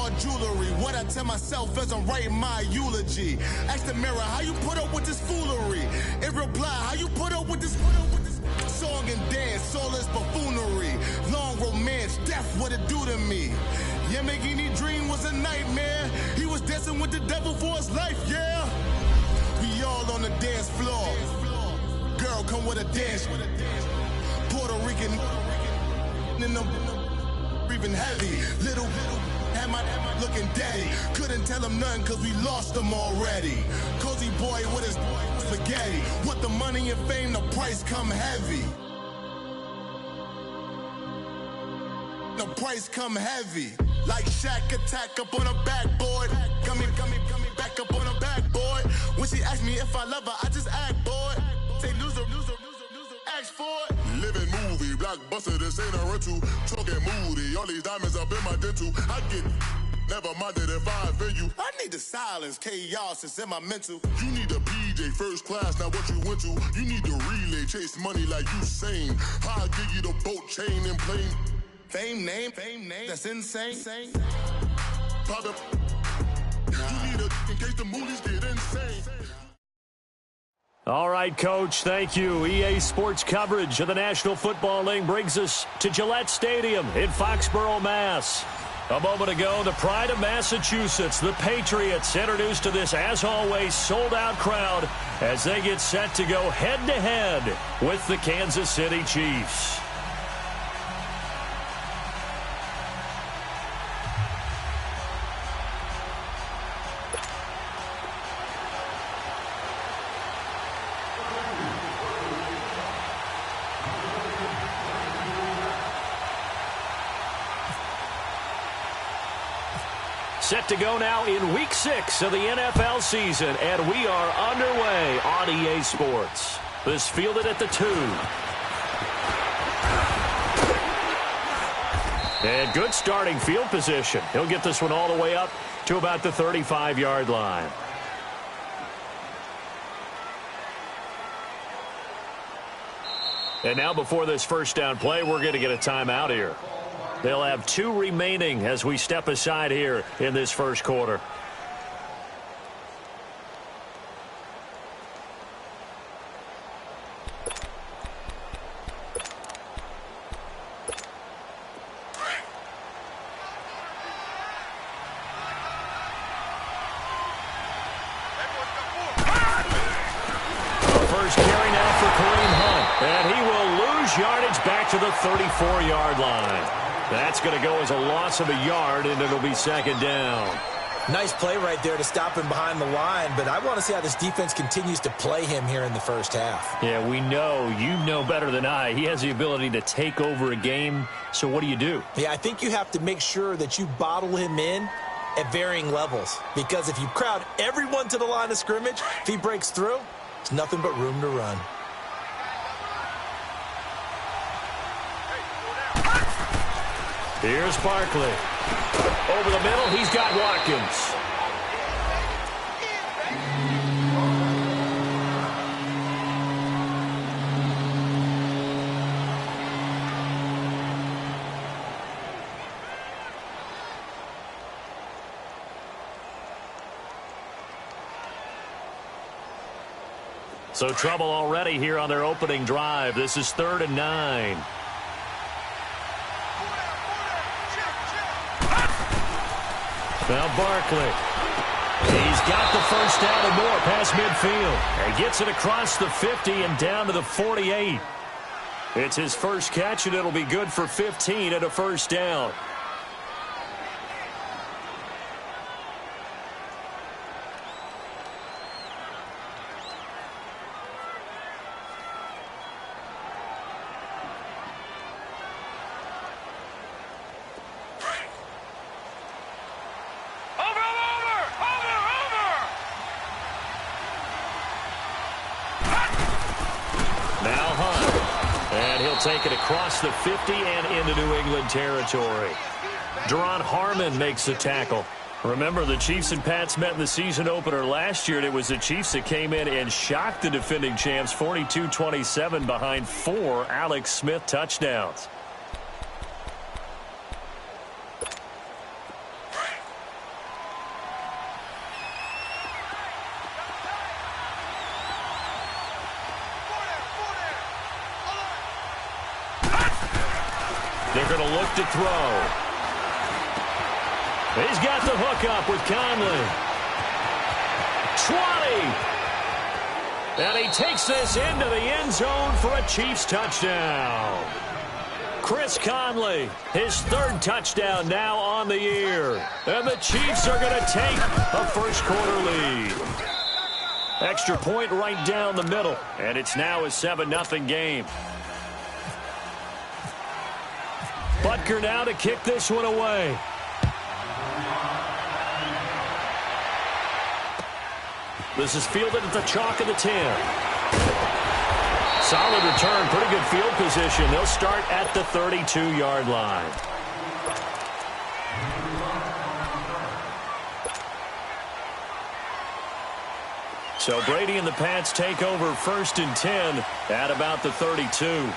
more jewelry. What I tell myself as I'm writing my eulogy. Ask the mirror, how you put up with this foolery? In reply, how you put up with this song and dance, all this buffoonery. Long romance, death, what it do to me? Yamagini dream was a nightmare. He was dancing with the devil for his life, yeah. We all on the dance floor. Girl, come with a dance. Puerto Rican in them breathing heavy. Little had my looking daddy. Couldn't tell him nothing cause we lost him already. Cozy boy with his spaghetti. Want the money and fame, the price come heavy. The price come heavy. Like Shaq attack up on a backboard. Gummy, back up on a backboard. When she asked me if I love her, I just act bored. Say loser, ask for it. Living movie, blockbuster, this ain't a rental. Talking moody, all these diamonds up in my dental. I get never minded if I offend you. I need the silence, chaos is in my mental. You need a PJ, first class, not what you went to. You need the relay, chase money like you sane. I'll give you the boat, chain, and plane. Fame name, that's insane. Private. You need a in case the movies get insane. All right, Coach, thank you. EA Sports coverage of the National Football League brings us to Gillette Stadium in Foxborough, Mass. A moment ago, the pride of Massachusetts, the Patriots, introduced to this, as always, sold-out crowd as they get set to go head-to-head with the Kansas City Chiefs. Set to go now in Week 6 of the NFL season, and we are underway on EA Sports. This fielded at the 2. And good starting field position. He'll get this one all the way up to about the 35-yard line. And now before this first down play, we're going to get a timeout here. They'll have 2 remaining as we step aside here in this first quarter. First carry now for Kareem Hunt, and he will lose yardage back to the 34-yard line. That's going to go as a loss of a yard, and it'll be second down. Nice play right there to stop him behind the line, but I want to see how this defense continues to play him here in the first half. Yeah, we know. You know better than I. He has the ability to take over a game, so what do? Yeah, I think you have to make sure that you bottle him in at varying levels, because if you crowd everyone to the line of scrimmage, if he breaks through, it's nothing but room to run. Here's Barkley. Over the middle, he's got Watkins. So trouble already here on their opening drive. This is 3rd and 9. Now Barkley. He's got the first down and more past midfield. And gets it across the 50 and down to the 48. It's his first catch, and it'll be good for 15 and a first down. Take it across the 50 and into New England territory. Deron Harmon makes the tackle. Remember, the Chiefs and Pats met in the season opener last year, and it was the Chiefs that came in and shocked the defending champs 42-27 behind 4 Alex Smith touchdowns. left to throw. He's got the hook up with Conley. 20. And he takes this into the end zone for a Chiefs touchdown. Chris Conley, his third touchdown now on the year. And the Chiefs are going to take a first-quarter lead. Extra point right down the middle. And it's now a 7-0 game. Butker now to kick this one away. This is fielded at the chalk of the 10. Solid return, pretty good field position. They'll start at the 32-yard line. So Brady and the Pats take over 1st and 10 at about the 32.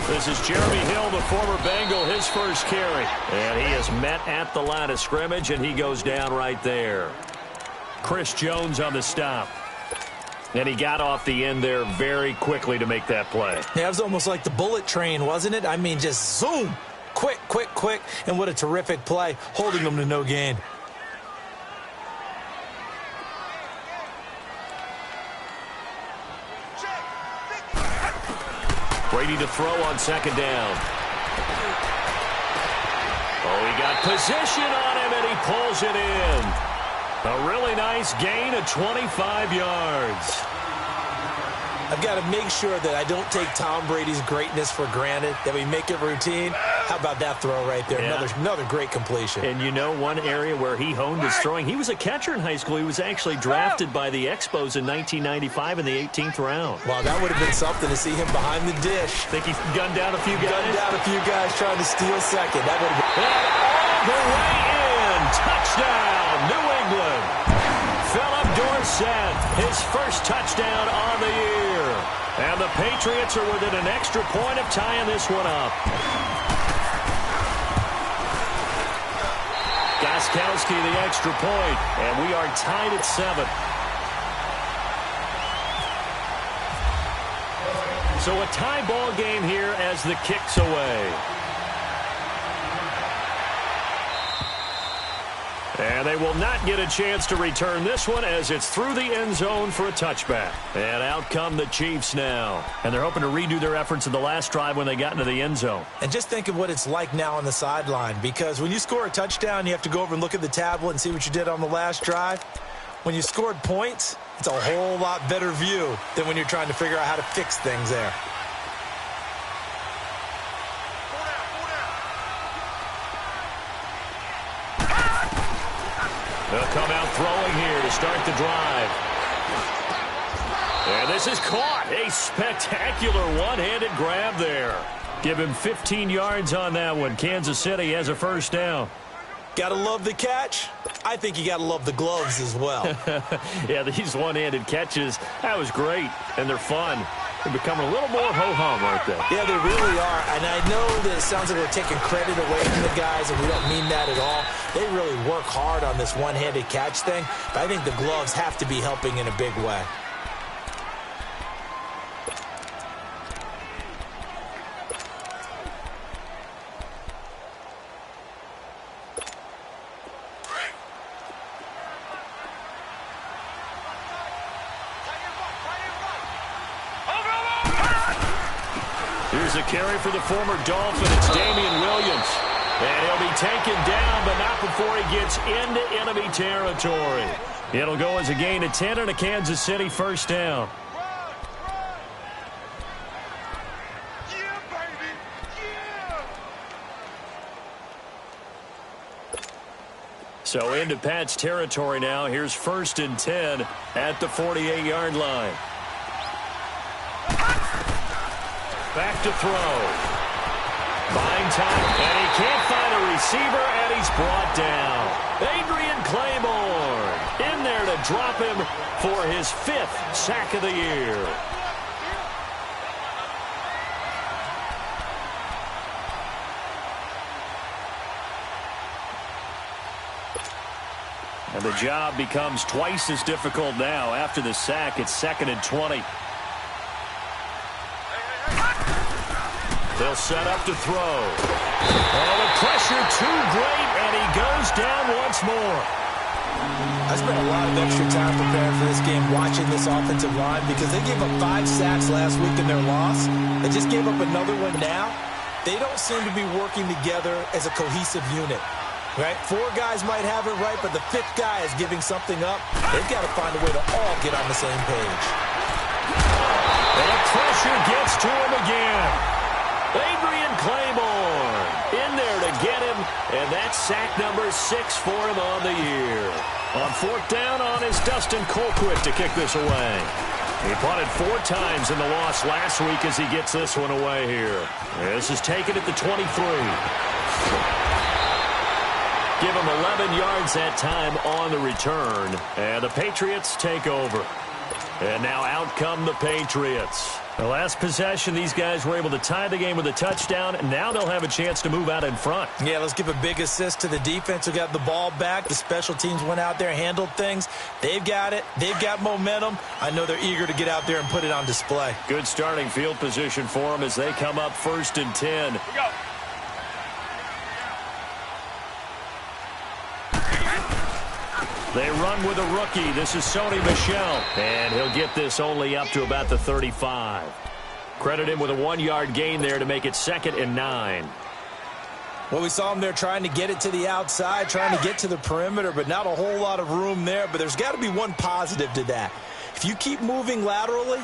This is Jeremy Hill, the former Bengal, his first carry. And he is met at the line of scrimmage, and he goes down right there. Chris Jones on the stop. And he got off the end there very quickly to make that play. Yeah, it was almost like the bullet train, wasn't it? I mean, just zoom. Quick, quick, quick. And what a terrific play, holding them to no gain. Brady to throw on 2nd down. Oh, he got position on him, and he pulls it in. A really nice gain of 25 yards. I've got to make sure that I don't take Tom Brady's greatness for granted, that we make it routine. How about that throw right there? Yeah. Another great completion. And you know one area where he honed his throwing? He was a catcher in high school. He was actually drafted by the Expos in 1995 in the 18th round. Wow, that would have been something to see him behind the dish. Think he gunned down a few guys? Gunned down a few guys trying to steal second. That would have been... And all the way in. Touchdown, New England. Philip Dorsett, his first touchdown on the year. And the Patriots are within an extra point of tying this one up. Gostkowski the extra point, and we are tied at 7. So a tie ball game here as the kick's away. And they will not get a chance to return this one as it's through the end zone for a touchback. And out come the Chiefs now. And they're hoping to redo their efforts in the last drive when they got into the end zone. And just think of what it's like now on the sideline, because when you score a touchdown, you have to go over and look at the tablet and see what you did on the last drive. When you scored points, it's a whole lot better view than when you're trying to figure out how to fix things there. They'll come out throwing here to start the drive. And this is caught. A spectacular one-handed grab there. Give him 15 yards on that one. Kansas City has a first down. Gotta love the catch. I think you gotta love the gloves as well. Yeah, these one-handed catches, that was great, and they're fun. They're becoming a little more ho-hum, aren't they? Yeah, they really are. And I know that it sounds like we're taking credit away from the guys, and we don't mean that at all. They really work hard on this one-handed catch thing, but I think the gloves have to be helping in a big way. Here's a carry for the former Dolphin. It's Damian Williams. And he'll be taken down, but not before he gets into enemy territory. It'll go as a gain of 10 and a Kansas City first down. So into Pat's territory now. Here's 1st and 10 at the 48-yard line. Back to throw. Buying time, and he can't find a receiver, and he's brought down. Adrian Claiborne in there to drop him for his 5th sack of the year. And the job becomes twice as difficult now. After the sack, it's 2nd and 20. They'll set up to throw. Oh, the pressure too great, and he goes down once more. I spent a lot of extra time preparing for this game watching this offensive line because they gave up 5 sacks last week in their loss. They just gave up another one now. They don't seem to be working together as a cohesive unit. Right? 4 guys might have it right, but the 5th guy is giving something up. They've got to find a way to all get on the same page. And the pressure gets to him again. Adrian Claiborne in there to get him, and that's sack number 6 for him on the year. On 4th down on is Dustin Colquitt to kick this away. He punted 4 times in the loss last week as he gets this one away here. This is taken at the 23. Give him 11 yards that time on the return, and the Patriots take over. And now out come the Patriots. The last possession, these guys were able to tie the game with a touchdown, and now they'll have a chance to move out in front. Yeah, let's give a big assist to the defense who got the ball back. The special teams went out there, handled things. They've got it. They've got momentum. I know they're eager to get out there and put it on display. Good starting field position for them as they come up 1st and 10. Here we go. They run with a rookie. This is Sony Michel. And he'll get this only up to about the 35. Credit him with a 1-yard gain there to make it 2nd and 9. Well, we saw him there trying to get it to the outside, trying to get to the perimeter, but not a whole lot of room there. But there's got to be one positive to that. If you keep moving laterally,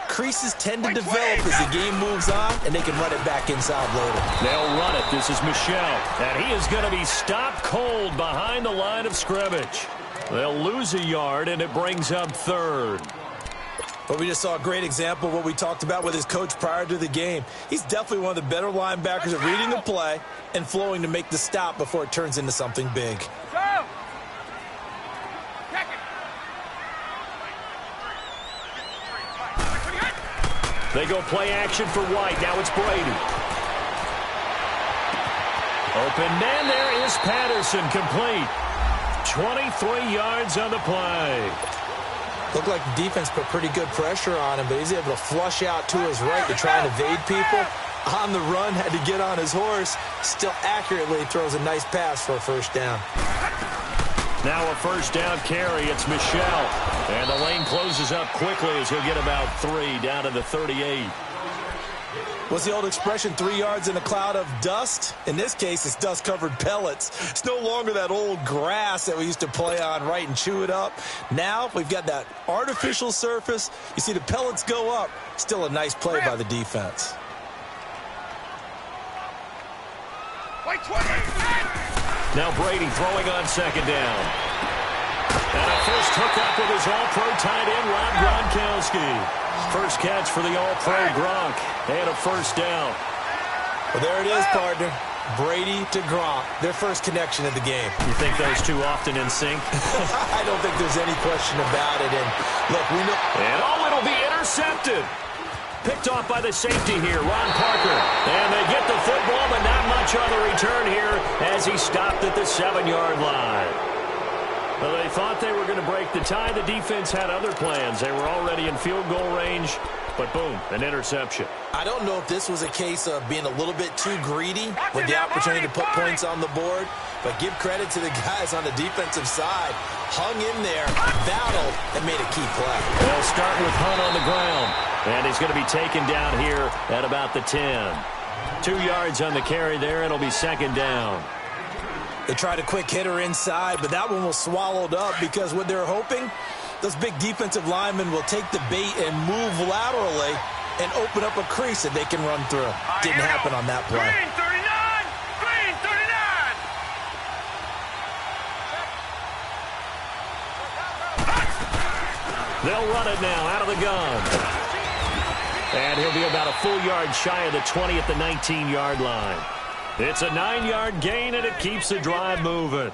creases tend to develop as the game moves on, and they can run it back inside later. They'll run it. This is Michel. And he is going to be stopped cold behind the line of scrimmage. They'll lose a yard, and it brings up 3rd. But we just saw a great example of what we talked about with his coach prior to the game. He's definitely one of the better linebackers at reading the play and flowing to make the stop before it turns into something big. They go play action for White. Now it's Brady. Open man there is Patterson, complete. 23 yards on the play. Looked like the defense put pretty good pressure on him, but he's able to flush out to his right to try and evade people. On the run, had to get on his horse. Still accurately throws a nice pass for a 1st down. Now a 1st down carry. It's Michel. And the lane closes up quickly as he'll get about 3 down to the 38. What's the old expression, 3 yards in a cloud of dust? In this case, it's dust-covered pellets. It's no longer that old grass that we used to play on, right, and chew it up. Now we've got that artificial surface. You see the pellets go up. Still a nice play by the defense. Now Brady throwing on 2nd down. And a first hookup with his all-pro tight end, Rob Gronkowski. First catch for the all-pro Gronk. And a 1st down. Well, there it is, partner. Brady to Gronk. Their first connection of the game. You think those two often in sync? I don't think there's any question about it. And look, we know. And it'll be intercepted. Picked off by the safety here, Ron Parker. And they get the football, but not much on the return here as he stopped at the 7-yard line. Well, they thought they were going to break the tie. The defense had other plans. They were already in field goal range, but boom, an interception. I don't know if this was a case of being a little bit too greedy with the opportunity to put points on the board, but give credit to the guys on the defensive side. Hung in there, battled, and made a key play. They'll start with Hunt on the ground, and he's going to be taken down here at about the 10. 2 yards on the carry there. It'll be 2nd down. They tried a quick hitter inside, but that one was swallowed up because what they're hoping, those big defensive linemen will take the bait and move laterally and open up a crease that they can run through. Didn't happen on that play. Green 39! Green 39! They'll run it now out of the gun. And he'll be about a full yard shy of the 20 at the 19-yard line. It's a 9-yard gain, and it keeps the drive moving.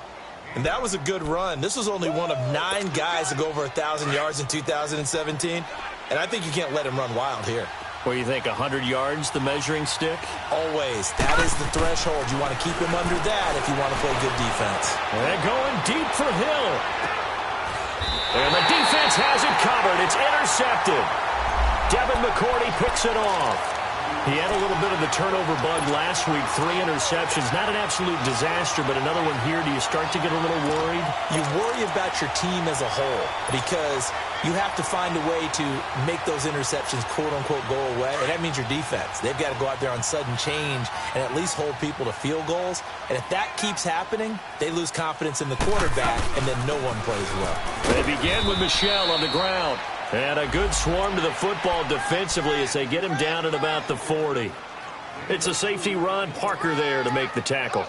And that was a good run. This was only one of 9 guys to go over 1,000 yards in 2017. And I think you can't let him run wild here. What do you think, 100 yards, the measuring stick? Always. That is the threshold. You want to keep him under that if you want to play good defense. And going deep for Hill. And the defense has it covered. It's intercepted. Devin McCourty picks it off. He had a little bit of the turnover bug last week, 3 interceptions. Not an absolute disaster, but another one here. Do you start to get a little worried? You worry about your team as a whole because you have to find a way to make those interceptions, quote-unquote, go away, and that means your defense. They've got to go out there on sudden change and at least hold people to field goals, and if that keeps happening, they lose confidence in the quarterback, and then no one plays well. They begin with Michel on the ground. And a good swarm to the football defensively as they get him down at about the 40. It's a safety run. Parker there to make the tackle.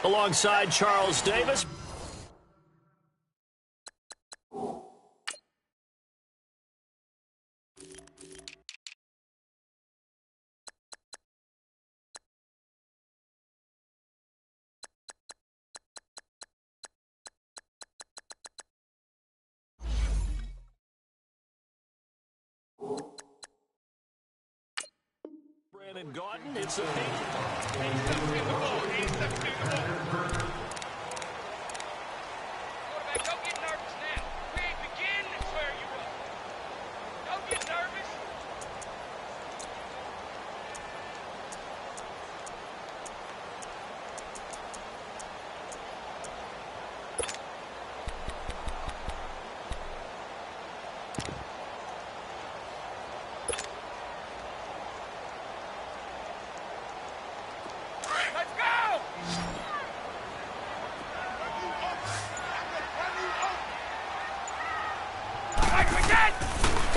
Alongside Charles Davis. Brandon Gordon, it's a Don't get nervous now. We ain't beginning to swear you up. Don't get nervous. Let's go!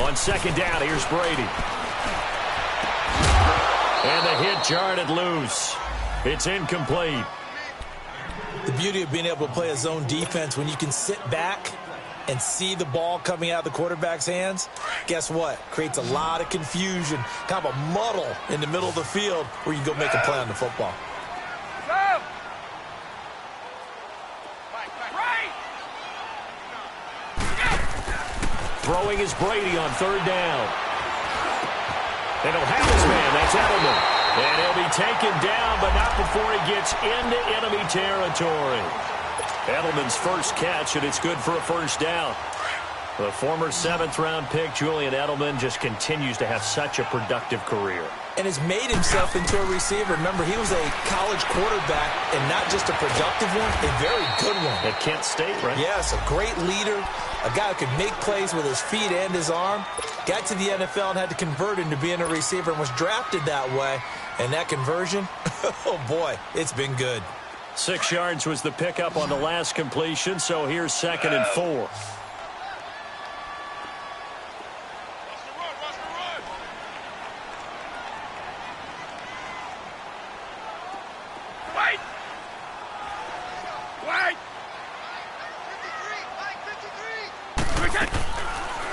On second down, here's Brady. And the hit jarred loose. It's incomplete. The beauty of being able to play a zone defense when you can sit back and see the ball coming out of the quarterback's hands, guess what? Creates a lot of confusion, kind of a muddle in the middle of the field where you go make a play on the football. Go! Right! Throwing is Brady on third down. They don't have his man. That's Edelman. And he'll be taken down, but not before he gets into enemy territory. Edelman's first catch, and it's good for a first down. The former 7th-round pick, Julian Edelman, just continues to have such a productive career. And has made himself into a receiver. Remember, he was a college quarterback, and not just a productive one, a very good one. At Kent State, right? Yes, a great leader, a guy who could make plays with his feet and his arm. Got to the NFL and had to convert into being a receiver and was drafted that way. And that conversion, oh boy, it's been good. 6 yards was the pickup on the last completion, so here's 2nd and 4.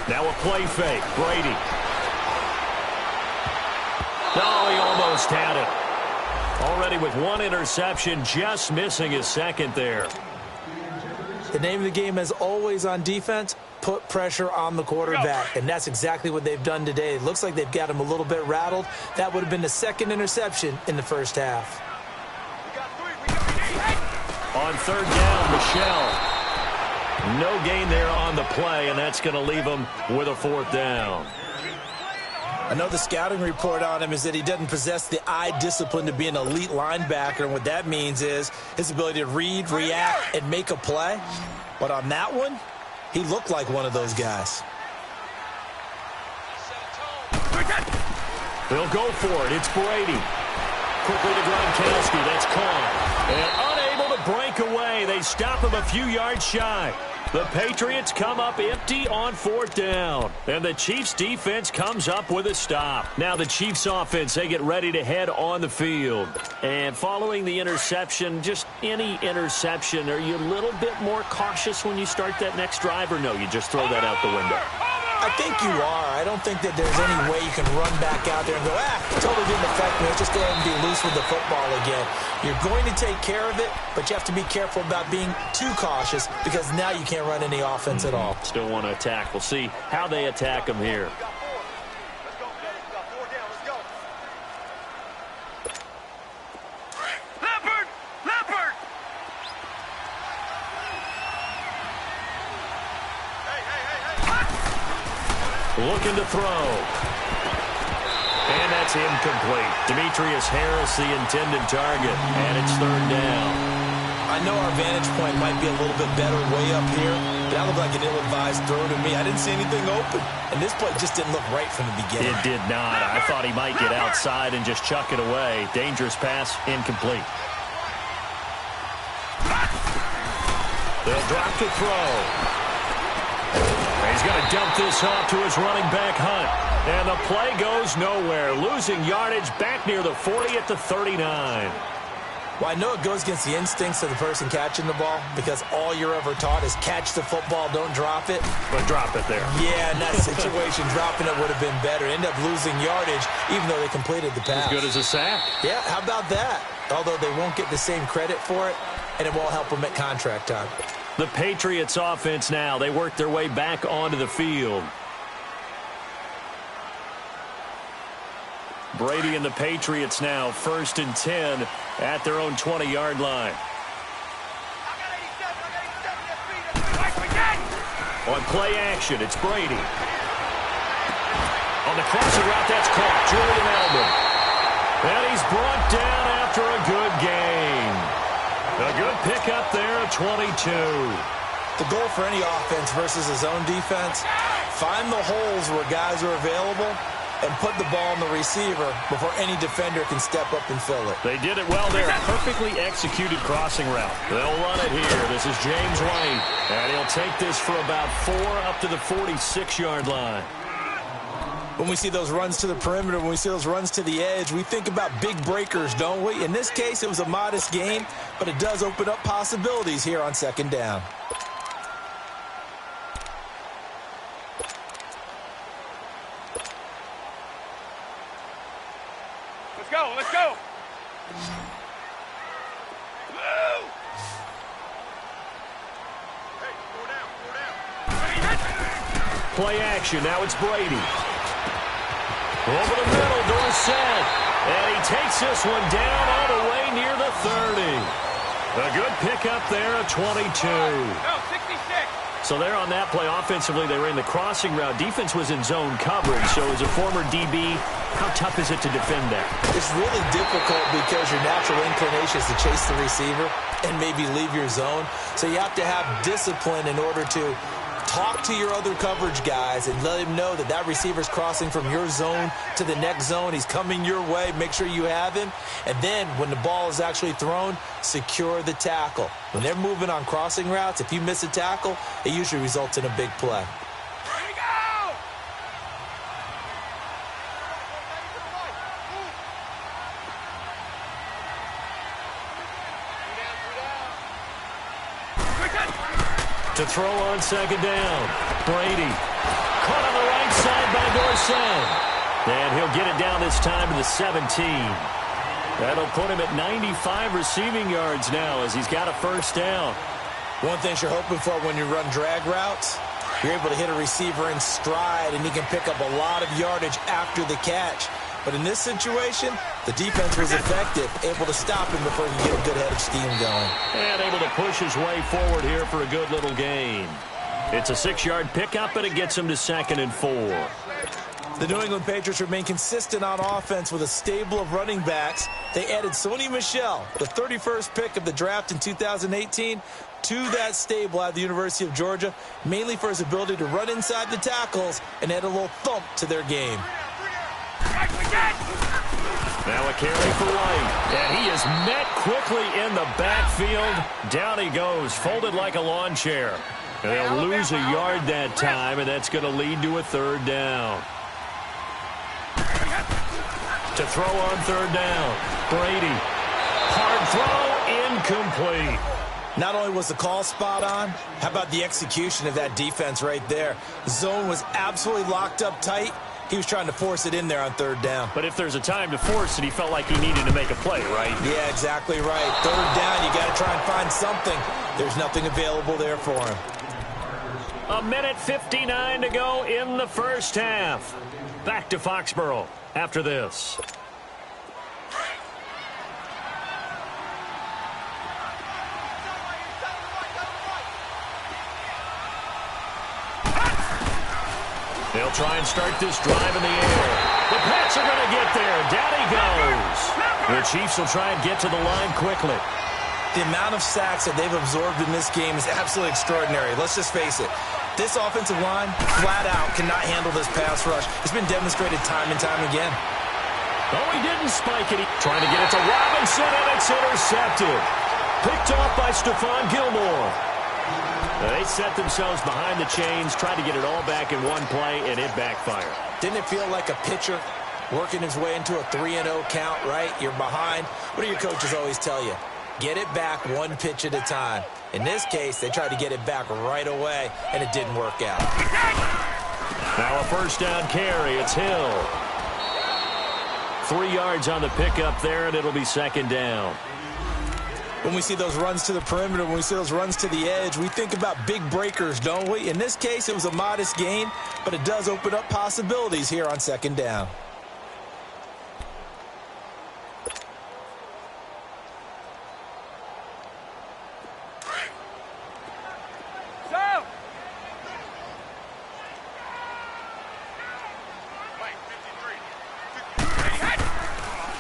Now a play fake. Brady. Oh, he almost had it. Already with 1 interception, just missing his 2nd there. The name of the game is always on defense, put pressure on the quarterback. And that's exactly what they've done today. It looks like they've got him a little bit rattled. That would have been the 2nd interception in the first half. On third down, Michel. No gain there on the play, and that's going to leave him with a 4th down. I know the scouting report on him is that he doesn't possess the eye discipline to be an elite linebacker, and what that means is his ability to read, react, and make a play. But on that one, he looked like one of those guys. They'll go for it. It's Brady. Quickly to Gronkowski. That's caught. And unable to break away. They stop him a few yards shy. The Patriots come up empty on 4th down. And the Chiefs' defense comes up with a stop. Now the Chiefs' offense, they get ready to head on the field. And following the interception, just any interception, are you a little bit more cautious when you start that next drive, or no, you just throw that out the window? I think you are. I don't think that there's any way you can run back out there and go, totally didn't affect me. Let's just go ahead and be loose with the football again. You're going to take care of it, but you have to be careful about being too cautious because now you can't run any offense at all. Still want to attack. We'll see how they attack him here. Looking to throw. And that's incomplete. Demetrius Harris, the intended target. And it's third down. I know our vantage point might be a little bit better way up here, but that looked like an ill-advised throw to me. I didn't see anything open. And this play just didn't look right from the beginning. It did not. I thought he might get outside and just chuck it away. Dangerous pass, incomplete. They'll drop to throw. He's going to dump this off to his running back, Hunt. And the play goes nowhere. Losing yardage back near the 40 at the 39. Well, I know it goes against the instincts of the person catching the ball because all you're ever taught is catch the football, don't drop it. But drop it there. Yeah, in that situation, dropping it would have been better. End up losing yardage even though they completed the pass. As good as a sack. Yeah, how about that? Although they won't get the same credit for it, and it won't help them at contract time. The Patriots offense now. They work their way back onto the field. Brady and the Patriots now 1st and 10 at their own 20-yard line. On play action, it's Brady. On the crossing route, that's caught. Julian Edelman. And he's brought down after a good gain. A good pickup there at 22. The goal for any offense versus a zone defense, find the holes where guys are available and put the ball in the receiver before any defender can step up and fill it. They did it well there. Perfectly executed crossing route. They'll run it here. This is James White. And he'll take this for about 4 up to the 46-yard line. When we see those runs to the perimeter, when we see those runs to the edge, we think about big breakers, don't we? In this case, it was a modest gain, but it does open up possibilities here on 2nd down. Let's go, let's go. Play action. Now it's Brady. Over the middle, Dorsett. And he takes this one down all the way near the 30. A good pickup there at 22. No, 66. So there on that play, offensively, they ran the crossing route. Defense was in zone coverage. So as a former DB, how tough is it to defend that? It's really difficult because your natural inclination is to chase the receiver and maybe leave your zone. So you have to have discipline in order to talk to your other coverage guys and let him know that that receiver's crossing from your zone to the next zone. He's coming your way. Make sure you have him. And then when the ball is actually thrown, secure the tackle. When they're moving on crossing routes, if you miss a tackle, it usually results in a big play. Here we go! To throw on 2nd down. Brady. Caught on the right side by Dorsett. And he'll get it down this time to the 17. That'll put him at 95 receiving yards now as he's got a 1st down. One thing you're hoping for when you run drag routes, you're able to hit a receiver in stride and he can pick up a lot of yardage after the catch. But in this situation, the defense was effective, able to stop him before he could get a good head of steam going. And able to push his way forward here for a good little gain. It's a 6-yard pickup, and it gets him to 2nd and 4. The New England Patriots remain consistent on offense with a stable of running backs. They added Sony Michel, the 31st pick of the draft in 2018, to that stable at the University of Georgia, mainly for his ability to run inside the tackles and add a little thump to their game. Now a carry for White, and he is met quickly in the backfield. Down he goes, folded like a lawn chair. And they'll lose a yard that time, and that's going to lead to a 3rd down. To throw on 3rd down, Brady. Hard throw, incomplete. Not only was the call spot on, how about the execution of that defense right there? The zone was absolutely locked up tight. He was trying to force it in there on third down. But if there's a time to force it, he felt like he needed to make a play, right? Yeah, exactly right. Third down, you got to try and find something. There's nothing available there for him. 1:59 to go in the first half. Back to Foxborough after this. They'll try and start this drive in the air. The Pats are going to get there. Down he goes. The Chiefs will try and get to the line quickly. The amount of sacks that they've absorbed in this game is absolutely extraordinary. Let's just face it. This offensive line, flat out, cannot handle this pass rush. It's been demonstrated time and time again. Oh, he didn't spike it. Trying to get it to Robinson, and it's intercepted. Picked off by Stephon Gilmore. They set themselves behind the chains, tried to get it all back in one play, and it backfired. Didn't it feel like a pitcher working his way into a 3-0 count, right? You're behind. What do your coaches always tell you? Get it back one pitch at a time. In this case, they tried to get it back right away, and it didn't work out. Now a first down carry. It's Hill. 3 yards on the pickup there, and it'll be second down. When we see those runs to the perimeter, when we see those runs to the edge, we think about big breakers, don't we? In this case, it was a modest gain, but it does open up possibilities here on second down.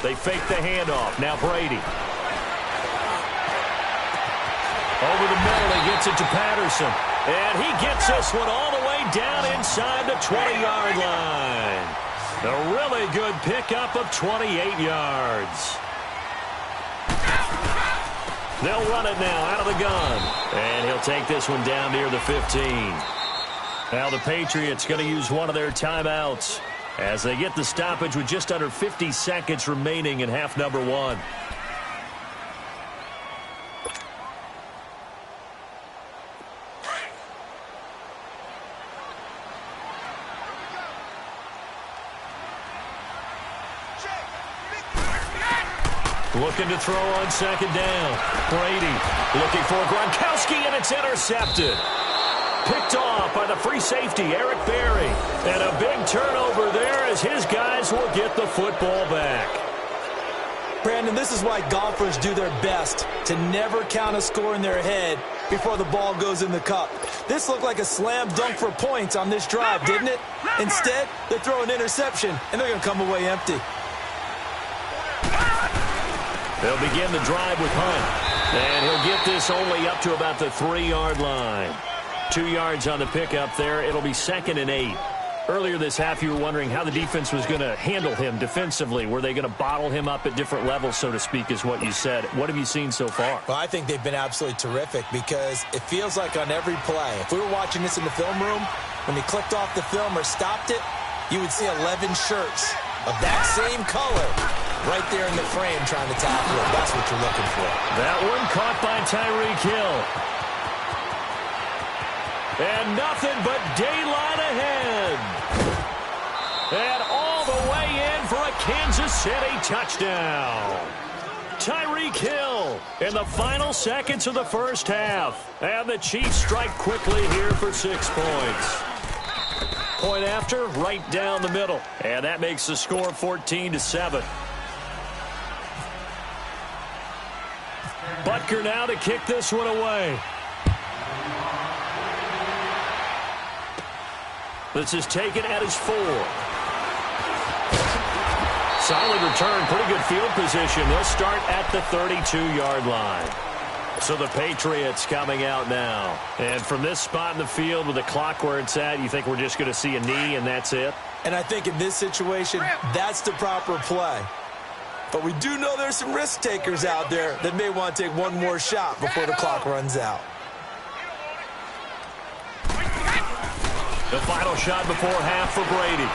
They fake the handoff. Now Brady. Over the middle, he gets it to Patterson. And he gets this one all the way down inside the 20-yard line. A really good pickup of 28 yards. They'll run it now out of the gun. And he'll take this one down near the 15. Now the Patriots going to use one of their timeouts as they get the stoppage with just under 50 seconds remaining in half number one. Looking to throw on second down. Brady looking for Gronkowski, and it's intercepted. Picked off by the free safety, Eric Berry. And a big turnover there as his guys will get the football back. Brandon, this is why golfers do their best to never count a score in their head before the ball goes in the cup. This looked like a slam dunk for points on this drive, didn't it? Instead, they throw an interception, and they're going to come away empty. They'll begin the drive with Hunt. And he'll get this only up to about the 3-yard line. 2 yards on the pickup there. It'll be 2nd and 8. Earlier this half, you were wondering how the defense was going to handle him defensively. Were they going to bottle him up at different levels, so to speak, is what you said. What have you seen so far? Well, I think they've been absolutely terrific because it feels like on every play, if we were watching this in the film room, when he clicked off the film or stopped it, you would see 11 shirts of that same color right there in the frame trying to tackle it. That's what you're looking for. That one caught by Tyreek Hill. And nothing but daylight ahead. And all the way in for a Kansas City touchdown. Tyreek Hill in the final seconds of the first half. And the Chiefs strike quickly here for 6 points. Point after, right down the middle. And that makes the score 14-7. Butker now to kick this one away. This is taken at his 4. Solid return, pretty good field position. They'll start at the 32-yard line. So the Patriots coming out now. And from this spot in the field with the clock where it's at, you think we're just going to see a knee and that's it? And I think in this situation, that's the proper play. But we do know there's some risk takers out there that may want to take one more shot before the clock runs out. The final shot before half for Brady.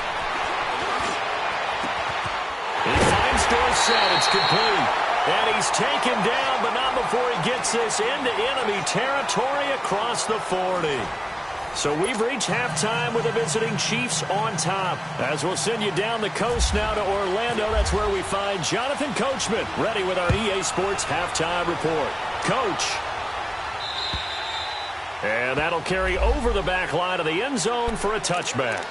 He finds Dorsett. It's complete. And he's taken down, but not before he gets this into enemy territory across the 40. So we've reached halftime with the visiting Chiefs on top. As we'll send you down the coast now to Orlando, that's where we find Jonathan Coachman, ready with our EA Sports halftime report. Coach. And that'll carry over the back line of the end zone for a touchback.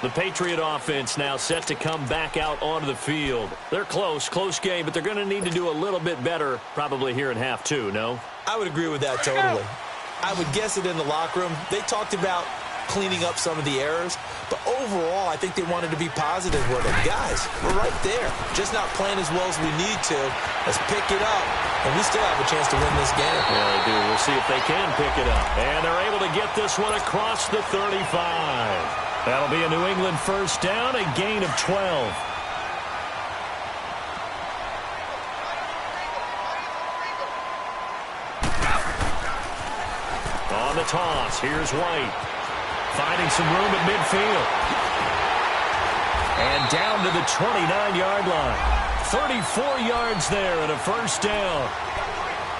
The Patriot offense now set to come back out onto the field. They're close game, but they're going to need to do a little bit better probably here in half two, no? I would agree with that totally. I would guess it in the locker room. They talked about cleaning up some of the errors, but overall, I think they wanted to be positive with it. Guys, we're right there. Just not playing as well as we need to. Let's pick it up, and we still have a chance to win this game. Yeah, they do. We'll see if they can pick it up. And they're able to get this one across the 35. That'll be a New England first down, a gain of 12. On the toss, here's White. Finding some room at midfield. And down to the 29-yard line. 34 yards there and a first down.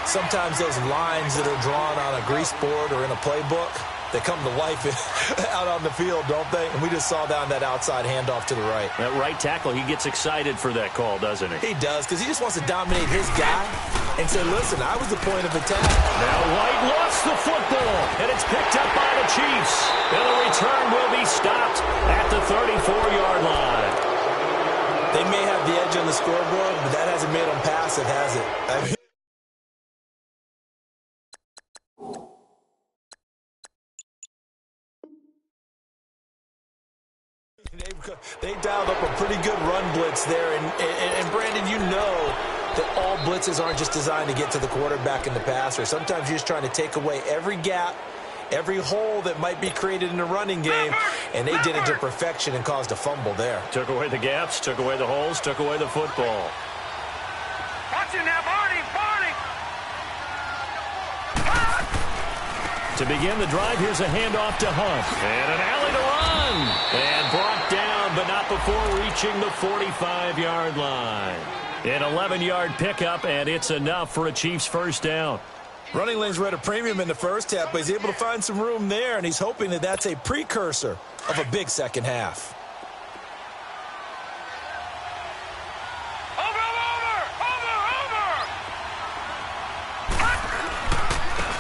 Sometimes those lines that are drawn on a grease board or in a playbook, they come to life out on the field, don't they? And we just saw down that outside handoff to the right. That right tackle, he gets excited for that call, doesn't he? He does, because he just wants to dominate his guy and say, listen, I was the point of attack. Now White lost the football, and it's picked up by the Chiefs. And the return will be stopped at the 34-yard line. They may have the edge on the scoreboard, but that hasn't made them passive, has it? I mean, they dialed up a pretty good run blitz there. And Brandon, you know that all blitzes aren't just designed to get to the quarterback and the passer. Sometimes you're just trying to take away every gap, every hole that might be created in the running game, and they did it to perfection and caused a fumble there. Took away the gaps, took away the holes, took away the football. Watch it now, Barney! To begin the drive, here's a handoff to Hunt. And an alley to run. And brought down, but not before reaching the 45-yard line. An 11-yard pickup, and it's enough for a Chiefs first down. Running lanes were at a premium in the first half, but he's able to find some room there, and he's hoping that that's a precursor of a big second half.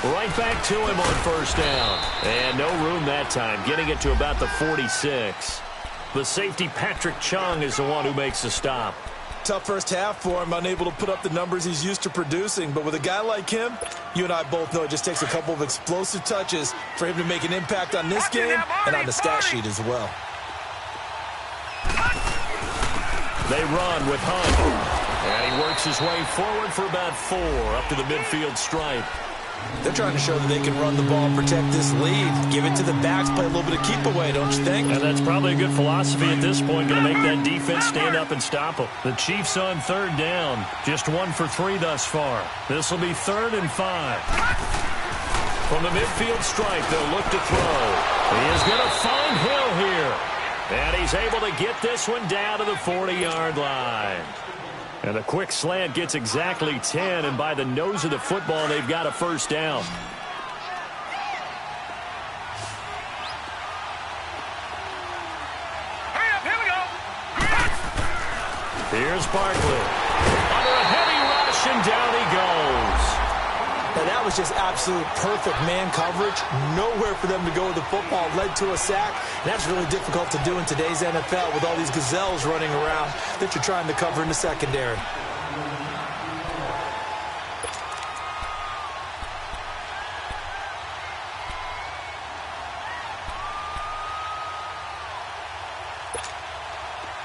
Right back to him on first down. And no room that time, getting it to about the 46. The safety, Patrick Chung, is the one who makes the stop. Tough first half for him, unable to put up the numbers he's used to producing. But with a guy like him, you and I both know it just takes a couple of explosive touches for him to make an impact on this game and on the stat sheet as well. They run with Hunt. And he works his way forward for about 4 up to the midfield stripe. They're trying to show that they can run the ball and protect this lead. Give it to the backs, play a little bit of keep away, don't you think? And that's probably a good philosophy at this point, going to make that defense stand up and stop them. The Chiefs on third down, just 1 for 3 thus far. This will be 3rd and 5. From the midfield stripe, they'll look to throw. He is going to find Hill here. And he's able to get this one down to the 40-yard line. And a quick slant gets exactly 10, and by the nose of the football, they've got a first down. Hurry up, here we go! Here's Barkley. Under a heavy rush, and down he goes. And that was just absolute perfect man coverage. Nowhere for them to go with the football. Led to a sack. And that's really difficult to do in today's NFL with all these gazelles running around that you're trying to cover in the secondary.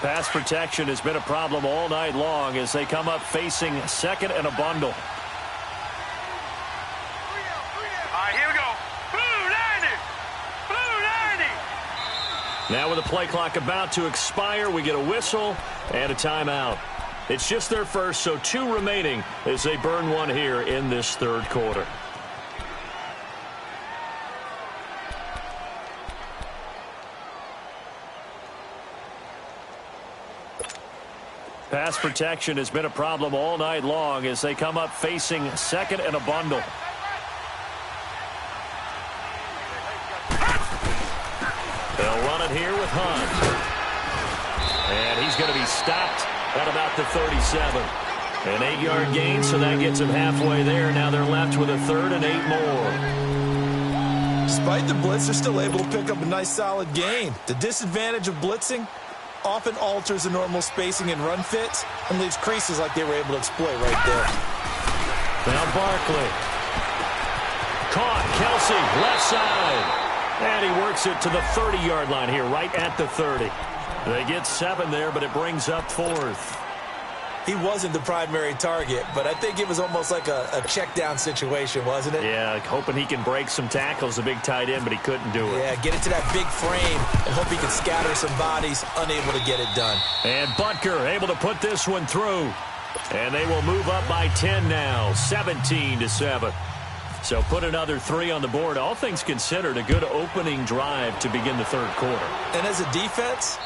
Pass protection has been a problem all night long as they come up facing second and a bundle. Now with the play clock about to expire, we get a whistle and a timeout. It's just their first, so 2 remaining as they burn one here in this third quarter. Pass protection has been a problem all night long as they come up facing second and a bundle. They'll run it here with Hunt. And he's going to be stopped at about the 37. An 8-yard gain, so that gets him halfway there. Now they're left with a 3rd and 8 more. Despite the blitz, they're still able to pick up a nice solid gain. The disadvantage of blitzing often alters the normal spacing and run fits and leaves creases like they were able to exploit right there. Now Barkley. Caught. Kelsey, left side. And he works it to the 30-yard line here, right at the 30. They get 7 there, but it brings up 4th. He wasn't the primary target, but I think it was almost like a check down situation, wasn't it? Yeah, hoping he can break some tackles, a big tight end, but he couldn't do it. Yeah, get it to that big frame and hope he can scatter some bodies, unable to get it done. And Butker able to put this one through. And they will move up by 10 now, 17-7. So put another 3 on the board. All things considered, a good opening drive to begin the 3rd quarter. And as a defense,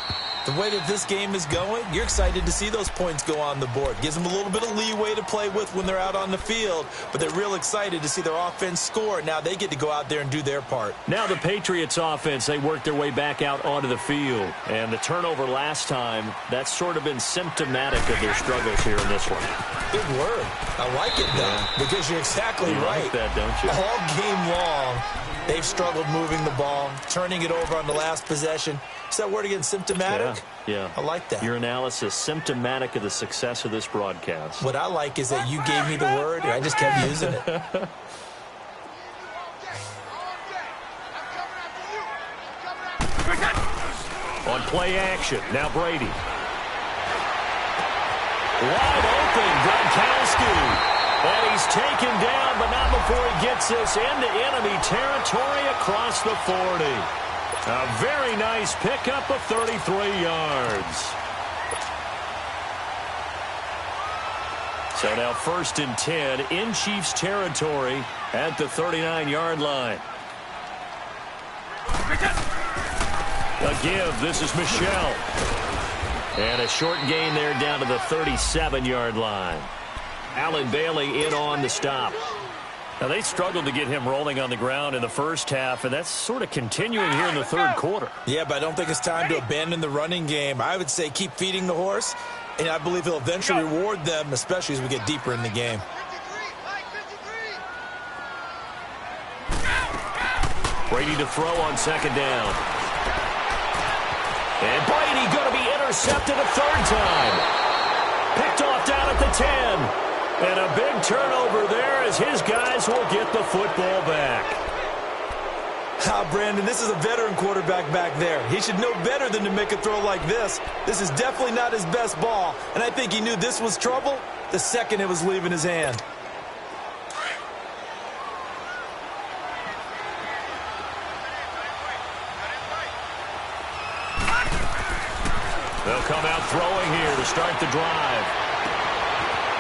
the way that this game is going, you're excited to see those points go on the board. Gives them a little bit of leeway to play with when they're out on the field, but they're real excited to see their offense score. Now they get to go out there and do their part. Now the Patriots offense, they work their way back out onto the field. And the turnover last time, that's sort of been symptomatic of their struggles here in this one. Good word. I like it, though, because you're exactly right. Like that, don't you? All game long, they've struggled moving the ball, turning it over on the last possession. Is that word again, symptomatic? Yeah. I like that. Your analysis, symptomatic of the success of this broadcast. What I like is that you gave me the word, and I just kept using it. On play action, now Brady. Wide open, Gronkowski. And he's taken down, but not before he gets this into enemy territory across the 40. A very nice pickup of 33 yards. So now 1st and 10 in Chiefs territory at the 39-yard line. A give. This is Michel. And a short gain there down to the 37-yard line. Allen Bailey in on the stop. Now, they struggled to get him rolling on the ground in the first half, and that's sort of continuing here in the 3rd quarter. Yeah, but I don't think it's time to abandon the running game. I would say keep feeding the horse, and I believe he'll eventually reward them, especially as we get deeper in the game. Brady to throw on 2nd down. And Brady going to be intercepted a 3rd time. Picked off down at the 10. And a big turnover there as his guys will get the football back. Brandon, this is a veteran quarterback back there. He should know better than to make a throw like this. This is definitely not his best ball, and I think he knew this was trouble the second it was leaving his hand. They'll come out throwing here to start the drive.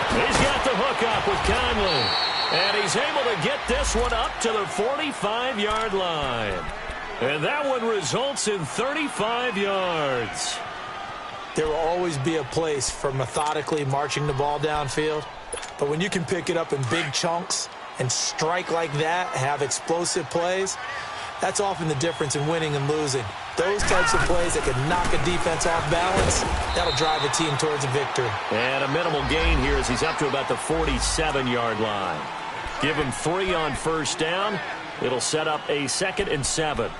He's got the hook up with Conley. And he's able to get this one up to the 45-yard line. And that one results in 35 yards. There will always be a place for methodically marching the ball downfield. But when you can pick it up in big chunks and strike like that, have explosive plays, that's often the difference in winning and losing. Those types of plays that can knock a defense off balance, that'll drive a team towards a victory. And a minimal gain here as he's up to about the 47-yard line. Give him 3 on 1st down. It'll set up a 2nd and 7.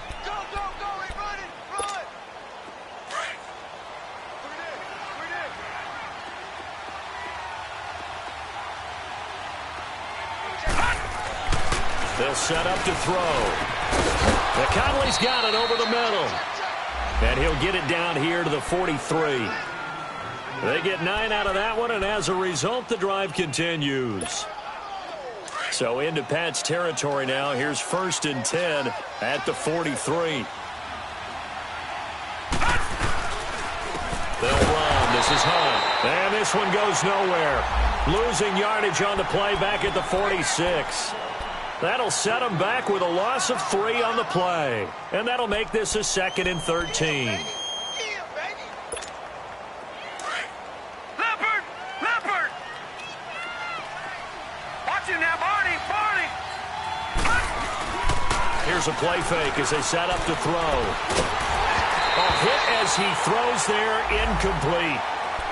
They'll set up to throw. Conley's got it over the middle. And he'll get it down here to the 43. They get 9 out of that one, and as a result, the drive continues. So into Pat's territory now. Here's 1st and 10 at the 43. They'll run. This is Hunt. And this one goes nowhere. Losing yardage on the play back at the 46. That'll set them back with a loss of 3 on the play. And that'll make this a 2nd and 13. Here's a play fake as they set up to throw. A hit as he throws there, incomplete.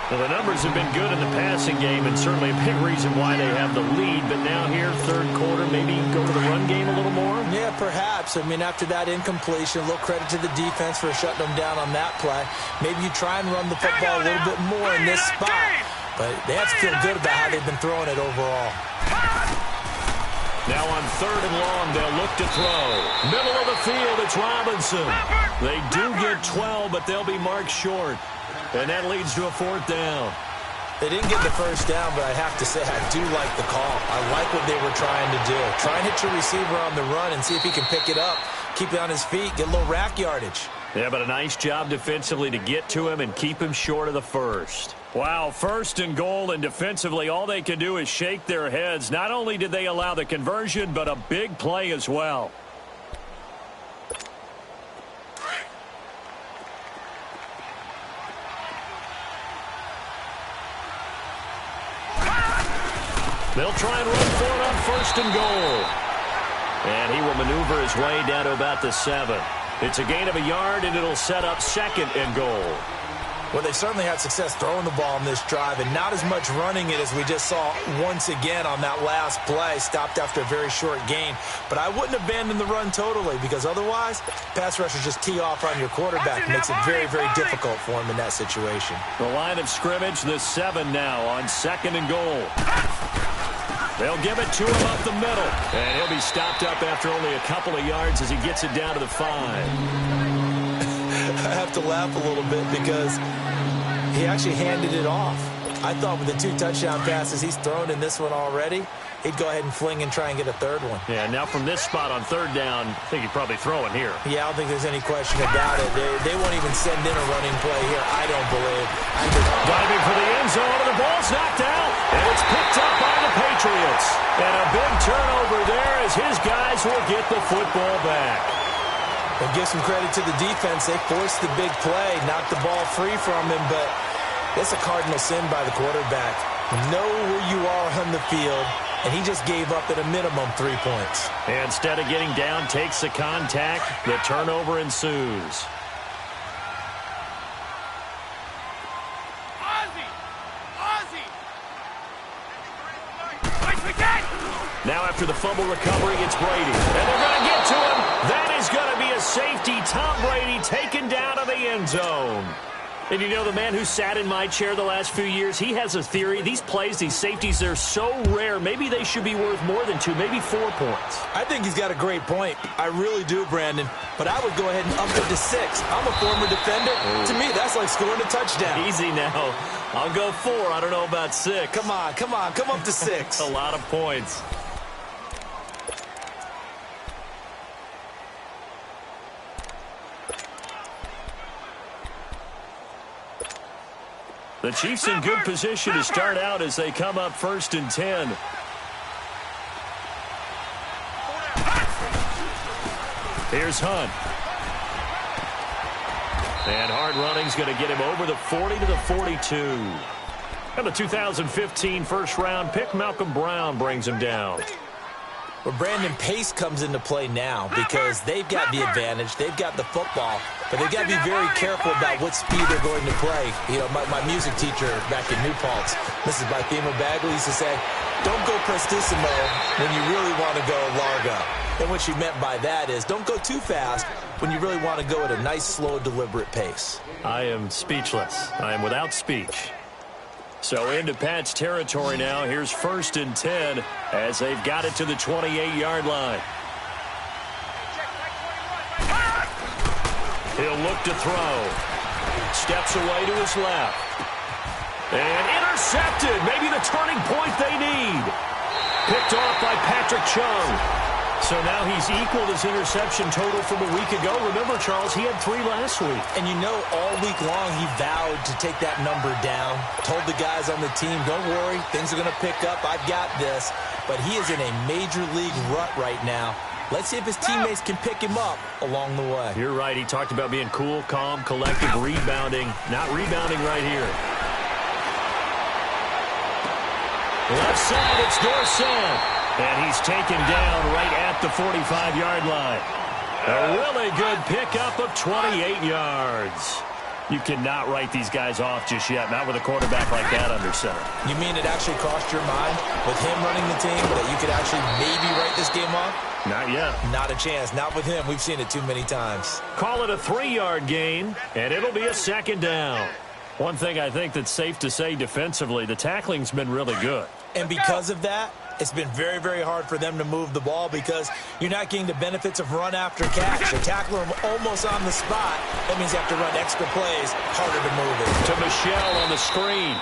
Well, the numbers have been good in the passing game, and certainly a big reason why they have the lead. But now here, third quarter, maybe go to the run game a little more? Yeah, perhaps. I mean, after that incompletion, a little credit to the defense for shutting them down on that play. Maybe you try and run the football a little bit more in this spot. But they have to feel good about how they've been throwing it overall. Now on third and long, they'll look to throw. Middle of the field, it's Robinson. They do get 12, but they'll be marked short. And that leads to a fourth down. They didn't get the first down, but I have to say I do like the call. I like what they were trying to do. Try and hit your receiver on the run and see if he can pick it up. Keep it on his feet, get a little rack yardage. Yeah, but a nice job defensively to get to him and keep him short of the first. Wow, first and goal, and defensively all they can do is shake their heads. Not only did they allow the conversion, but a big play as well. They'll try and run for it on first and goal. And he will maneuver his way down to about the 7. It's a gain of a yard, and it'll set up second and goal. Well, they certainly had success throwing the ball in this drive, and not as much running it as we just saw once again on that last play. Stopped after a very short gain. But I wouldn't abandon the run totally, because otherwise, pass rushers just tee off on your quarterback. It makes it very, very difficult for him in that situation. The line of scrimmage, the 7 now on second and goal. They'll give it to him up the middle. And he'll be stopped up after only a couple of yards as he gets it down to the 5. I have to laugh a little bit because he actually handed it off. I thought with the 2 touchdown passes he's thrown in this one already, he'd go ahead and fling and try and get a third one. Yeah, now from this spot on third down, I think he'd probably throw it here. Yeah, I don't think there's any question about it. They won't even send in a running play here, I don't believe. Diving for the end zone, and the ball's knocked out, and it's picked up by the Patriots. And a big turnover there as his guys will get the football back. We'll give some credit to the defense. They forced the big play, knocked the ball free from him, but it's a cardinal sin by the quarterback. Know where you are on the field, and he just gave up at a minimum 3 points. And instead of getting down, takes the contact. The turnover ensues. Now after the fumble recovery, it's Brady. And they're going to get to him. That is going to be a safety. Tom Brady taken down to the end zone. And you know, the man who sat in my chair the last few years, he has a theory. These plays, these safeties, they're so rare. Maybe they should be worth more than 2, maybe 4 points. I think he's got a great point. I really do, Brandon. But I would go ahead and up it to 6. I'm a former defender. To me, that's like scoring a touchdown. Easy now. I'll go 4. I don't know about 6. Come on. Come up to 6. A lot of points. The Chiefs in good position to start out as they come up first and 10. Here's Hunt. And hard running's going to get him over the 40 to the 42. And the 2015 first-round pick, Malcolm Brown, brings him down. Well, Brandon, pace comes into play now because they've got the advantage. They've got the football, but they've got to be very careful about what speed they're going to play. You know, my music teacher back in New Paltz, Mrs. Bythema Bagley, used to say, don't go prestissimo when you really want to go largo. And what she meant by that is don't go too fast when you really want to go at a nice, slow, deliberate pace. I am speechless. I am without speech. So into Pat's territory now. Here's first and 10 as they've got it to the 28-yard line. He'll look to throw. Steps away to his left. And intercepted. Maybe the turning point they need. Picked off by Patrick Chung. So now he's equaled his interception total from a week ago. Remember, Charles, he had 3 last week. And you know, all week long he vowed to take that number down. Told the guys on the team, don't worry, things are going to pick up. I've got this. But he is in a major league rut right now. Let's see if his teammates can pick him up along the way. You're right. He talked about being cool, calm, collected, rebounding. Not rebounding right here. Left side, it's Dorsett. And he's taken down right at the 45-yard line. A really good pickup of 28 yards. You cannot write these guys off just yet, not with a quarterback like that under center. You mean it actually crossed your mind with him running the team that you could actually maybe write this game off? Not yet. Not a chance. Not with him. We've seen it too many times. Call it a 3-yard gain, and it'll be a second down. One thing I think that's safe to say defensively, the tackling's been really good. And because of that, it's been very, very hard for them to move the ball because you're not getting the benefits of run after catch. They tackle him almost on the spot. That means you have to run extra plays, harder to move it. To Michel on the screen.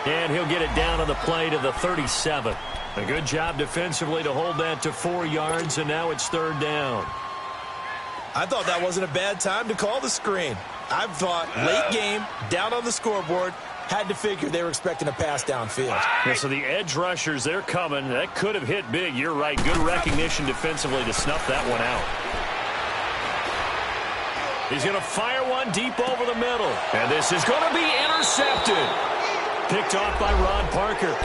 And he'll get it down on the play to the 37. A good job defensively to hold that to 4 yards, and now it's third down. I thought that wasn't a bad time to call the screen. I thought late game, down on the scoreboard, had to figure they were expecting a pass downfield. Yeah, so the edge rushers, they're coming. That could have hit big. You're right. Good recognition defensively to snuff that one out. He's going to fire one deep over the middle. And this is going to be intercepted. Picked off by Ron Parker.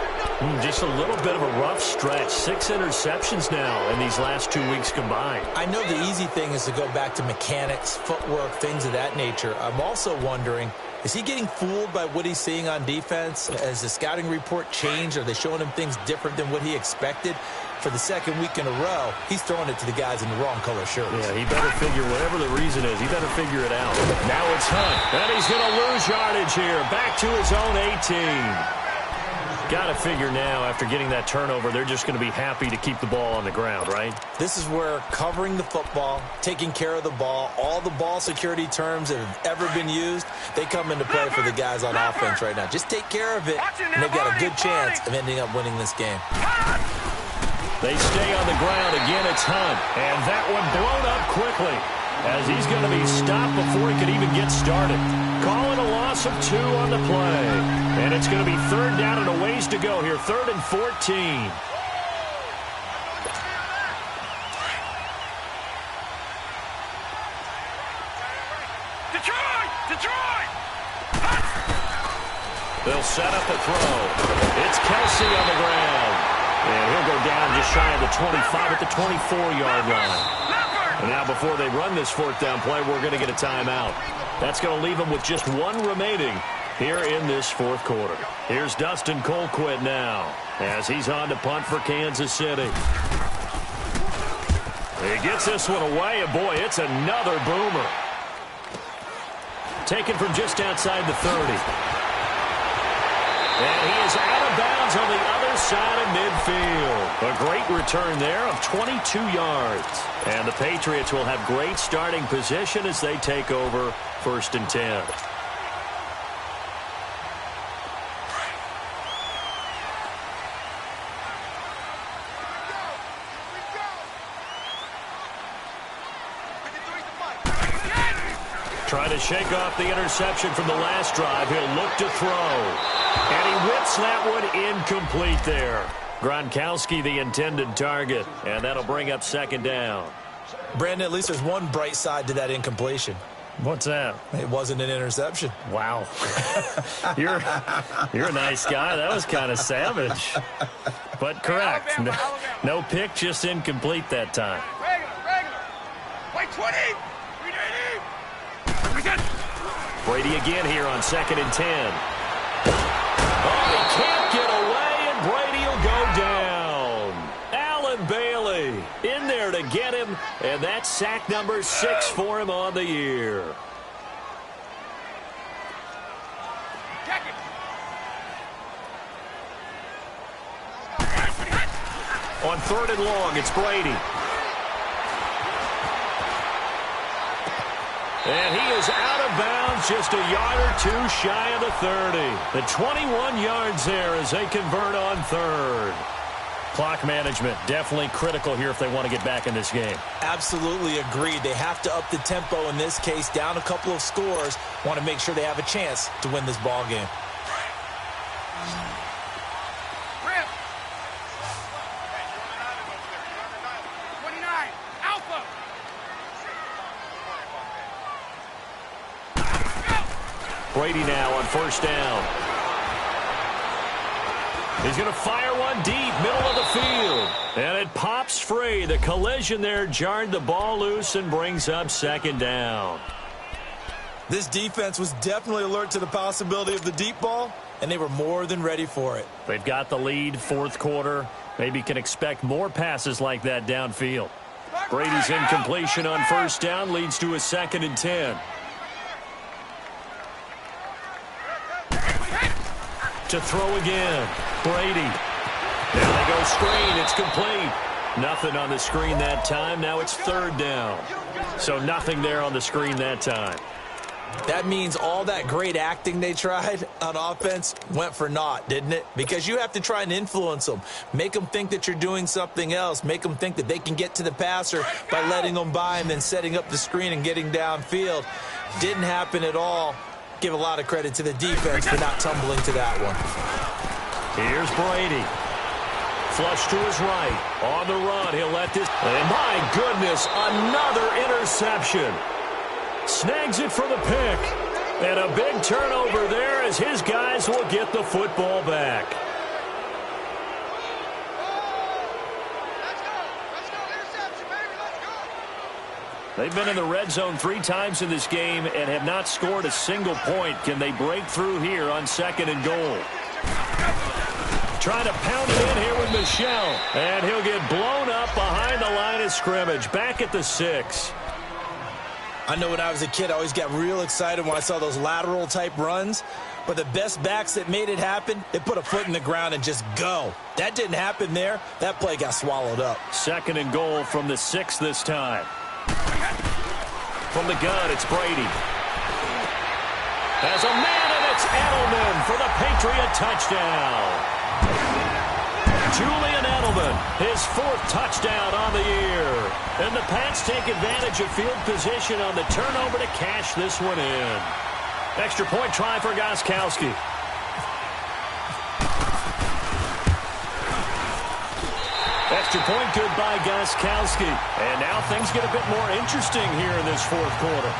Just a little bit of a rough stretch. 6 interceptions now in these last 2 weeks combined. I know the easy thing is to go back to mechanics, footwork, things of that nature. I'm also wondering, is he getting fooled by what he's seeing on defense? Has the scouting report changed? Are they showing him things different than what he expected? For the second week in a row, he's throwing it to the guys in the wrong color shirts. Yeah, he better figure, whatever the reason is, he better figure it out. Now it's Hunt. And he's going to lose yardage here. Back to his own 18. Got to figure now, after getting that turnover, they're just going to be happy to keep the ball on the ground, right? This is where covering the football, taking care of the ball, all the ball security terms that have ever been used, they come into play for the guys on offense right now. Just take care of it, and they've got a good chance of ending up winning this game. They stay on the ground. Again, it's Hunt. And that one blown up quickly as he's going to be stopped before he could even get started. Calling a loss of 2 on the play. And it's going to be third down and a ways to go here. 3rd and 14. Detroit! They'll set up a throw. It's Kelsey on the ground. And he'll go down just shy of the 25 at the 24-yard line. And now before they run this 4th down play, we're going to get a timeout. That's going to leave them with just 1 remaining here in this 4th quarter. Here's Dustin Colquitt now as he's on to punt for Kansas City. He gets this one away, and boy, it's another boomer. Taken from just outside the 30. And he is out of bounds on the other side of midfield. A great return there of 22 yards. And the Patriots will have great starting position as they take over 1st and 10. Trying to shake off the interception from the last drive. He'll look to throw. And he whips that one incomplete there. Gronkowski, the intended target. And that'll bring up 2nd down. Brandon, at least there's one bright side to that incompletion. What's that? It wasn't an interception. Wow. You're a nice guy. That was kind of savage. But correct. No pick, just incomplete that time. Regular. Wait, 20. Brady again here on 2nd and 10. Oh, he can't get away, and Brady will go down. Allen Bailey in there to get him, and that's sack number 6 for him on the year. On 3rd and long, it's Brady. And he is out of bounds, just a yard or 2 shy of the 30. The 21 yards there as they convert on 3rd. Clock management definitely critical here if they want to get back in this game. Absolutely agreed. They have to up the tempo in this case, down a couple of scores. Want to make sure they have a chance to win this ball game. Brady now on 1st down. He's going to fire one deep, middle of the field. And it pops free. The collision there jarred the ball loose and brings up second down. This defense was definitely alert to the possibility of the deep ball, and they were more than ready for it. They've got the lead, fourth quarter. Maybe can expect more passes like that downfield. Brady's incompletion on first down leads to a 2nd and 10. To throw again. Brady. There they go, screen. It's complete. Nothing on the screen that time. Now it's 3rd down. So nothing there on the screen that time. That means all that great acting they tried on offense went for naught, didn't it? Because you have to try and influence them. Make them think that you're doing something else. Make them think that they can get to the passer by letting them by and then setting up the screen and getting downfield. Didn't happen at all. Give a lot of credit to the defense for not tumbling to that one. Here's Brady. Flush to his right. On the run, he'll let this. And my goodness, another interception. Snags it for the pick. And a big turnover there as his guys will get the football back. They've been in the red zone 3 times in this game and have not scored a single point. Can they break through here on 2nd and goal? Trying to pound it in here with Michel. And he'll get blown up behind the line of scrimmage. Back at the 6. I know when I was a kid, I always got real excited when I saw those lateral-type runs. But the best backs that made it happen, they put a foot in the ground and just go. That didn't happen there. That play got swallowed up. 2nd and goal from the 6 this time. From the gun, it's Brady. As a man, and it's Edelman for the Patriot touchdown. Julian Edelman, his 4th touchdown on the year. And the Pats take advantage of field position on the turnover to cash this one in. Extra point try for Gostkowski. Extra point good by Gostkowski. And now things get a bit more interesting here in this 4th quarter.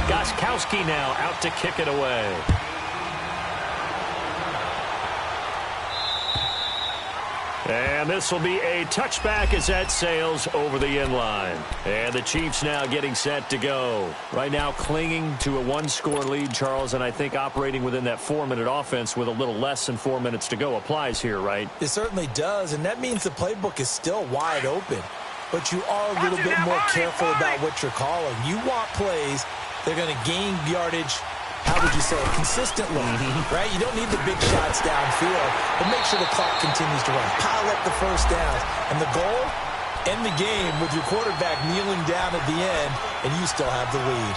Gostkowski now out to kick it away. And this will be a touchback as that sails over the inline. And the Chiefs now getting set to go. Right now clinging to a 1-score lead, Charles, and I think operating within that 4-minute offense with a little less than 4 minutes to go applies here, right? It certainly does, and that means the playbook is still wide open. But you are a little bit more careful about what you're calling. You want plays that are going to gain yardage, how would you say it, consistently, right? You don't need the big shots downfield, but make sure the clock continues to run. Pile up the first downs. And the goal, end the game with your quarterback kneeling down at the end, and you still have the lead.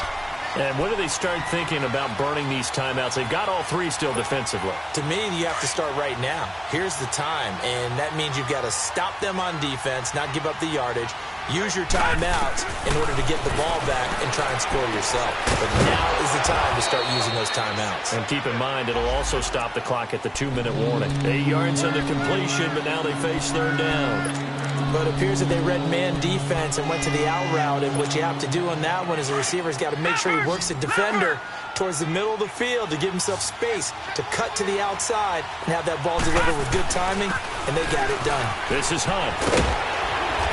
And when do they start thinking about burning these timeouts? They've got all 3 still defensively. To me, you have to start right now. Here's the time, and that means you've got to stop them on defense, not give up the yardage. Use your timeouts in order to get the ball back and try and score yourself. But now is the time to start using those timeouts. And keep in mind, it'll also stop the clock at the 2-minute warning. 8 yards on the completion, but now they face 3rd down. But it appears that they read man defense and went to the out route, and what you have to do on that one is the receiver's got to make sure he works the defender towards the middle of the field to give himself space to cut to the outside and have that ball delivered with good timing, and they got it done. This is Hunt.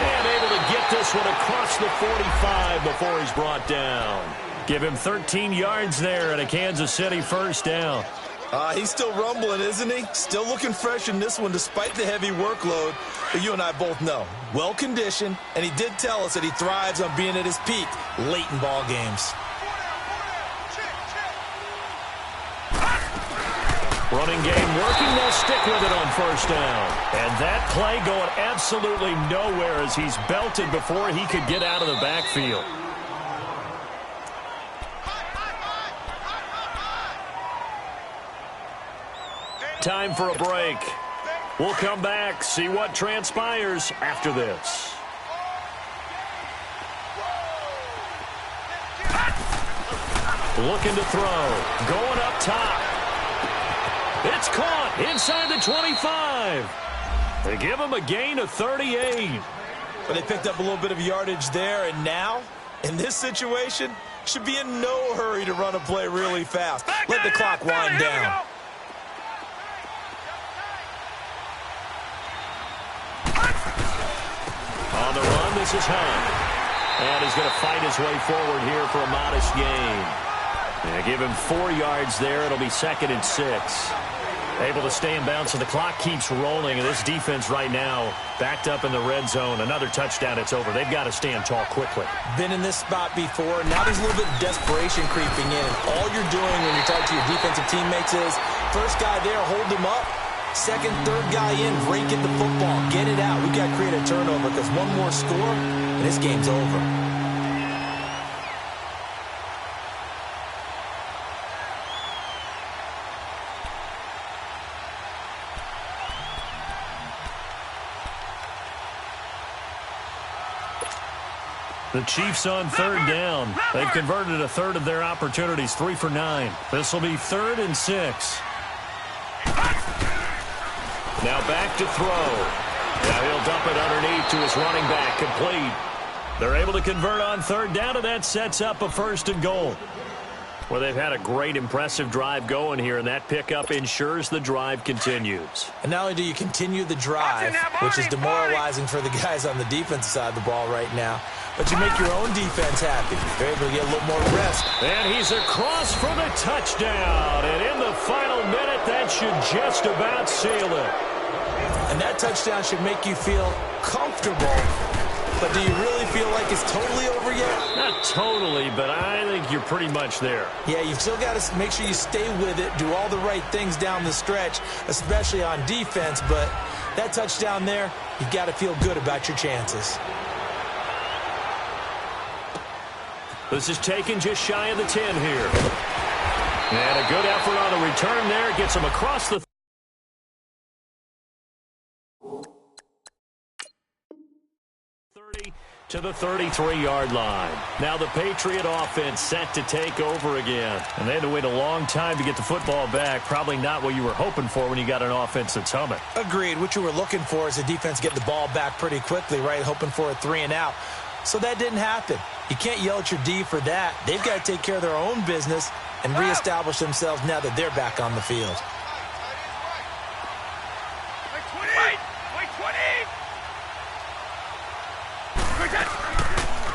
And able to get this one across the 45 before he's brought down. Give him 13 yards there and a Kansas City 1st down. He's still rumbling, isn't he? Still looking fresh in this one despite the heavy workload. But you and I both know, well-conditioned, and he did tell us that he thrives on being at his peak late in ball games. Running game working, they'll stick with it on 1st down. And that play going absolutely nowhere as he's belted before he could get out of the backfield. Time for a break. We'll come back, see what transpires after this. Looking to throw. Going up top. It's caught inside the 25. They give him a gain of 38. But they picked up a little bit of yardage there, and now In this situation, should be in no hurry to run a play really fast. Let the clock wind down. On the run, this is Hunt. And he's going to fight his way forward here for a modest gain. Yeah, give him 4 yards there. It'll be 2nd and 6. Able to stay in bounds, so the clock keeps rolling. And this defense right now backed up in the red zone. Another touchdown, it's over. They've got to stand tall quickly. Been in this spot before. Now there's a little bit of desperation creeping in. And all you're doing when you're talking to your defensive teammates is, first guy there, hold him up. Second, third guy in, break it the football. Get it out. We've got to create a turnover because one more score, and this game's over. The Chiefs on 3rd down. They've converted a third of their opportunities, 3 for 9. This will be 3rd and 6. Now back to throw. Now he'll dump it underneath to his running back, complete. They're able to convert on 3rd down, and that sets up a 1st and goal. Well, they've had a great, impressive drive going here, and that pickup ensures the drive continues. And not only do you continue the drive, which is demoralizing for the guys on the defensive side of the ball right now, but you make your own defense happy. They're able to get a little more rest. And he's across for the touchdown. And in the final minute, that should just about seal it. And that touchdown should make you feel comfortable. But do you really feel like it's totally over yet? Not totally, but I think you're pretty much there. Yeah, you've still got to make sure you stay with it, do all the right things down the stretch, especially on defense. But that touchdown there, you've got to feel good about your chances. This is taken just shy of the 10 here. And a good effort on the return there. Gets him across the 30 to the 33-yard line. Now the Patriot offense set to take over again. And they had to wait a long time to get the football back. Probably not what you were hoping for when you got an offense that's humming. Agreed. What you were looking for is the defense get the ball back pretty quickly, right? Hoping for a 3 and out. So that didn't happen. You can't yell at your D for that. They've got to take care of their own business and reestablish themselves now that they're back on the field.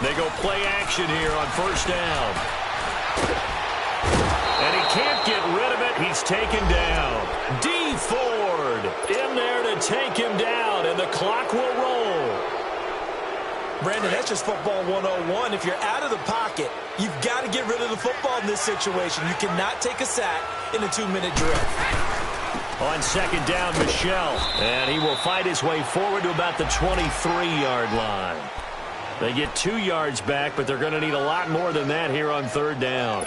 They go play action here on 1st down. And he can't get rid of it. He's taken down. D. Ford in there to take him down, and the clock will roll. Brandon, that's just football 101. If you're out of the pocket, you've got to get rid of the football in this situation. You cannot take a sack in a 2-minute drill. On 2nd down, Michel. And he will fight his way forward to about the 23-yard line. They get 2 yards back, but they're going to need a lot more than that here on 3rd down.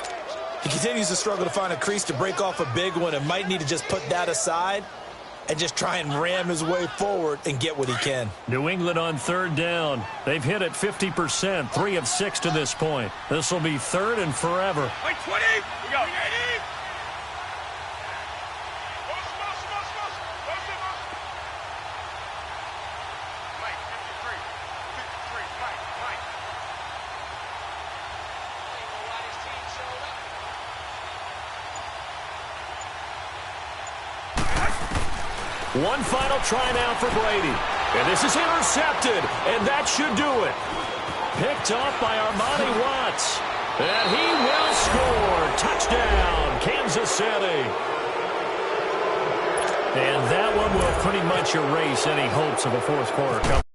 He continues to struggle to find a crease to break off a big one and might need to just put that aside and just try and ram his way forward and get what he can. New England on 3rd down. They've hit it 50%, 3 of 6 to this point. This will be 3rd and forever. 20. We go. One final try now for Brady. And this is intercepted, and that should do it. Picked off by Armani Watts. And he will score. Touchdown, Kansas City. And that one will pretty much erase any hopes of a 4th quarter comeback.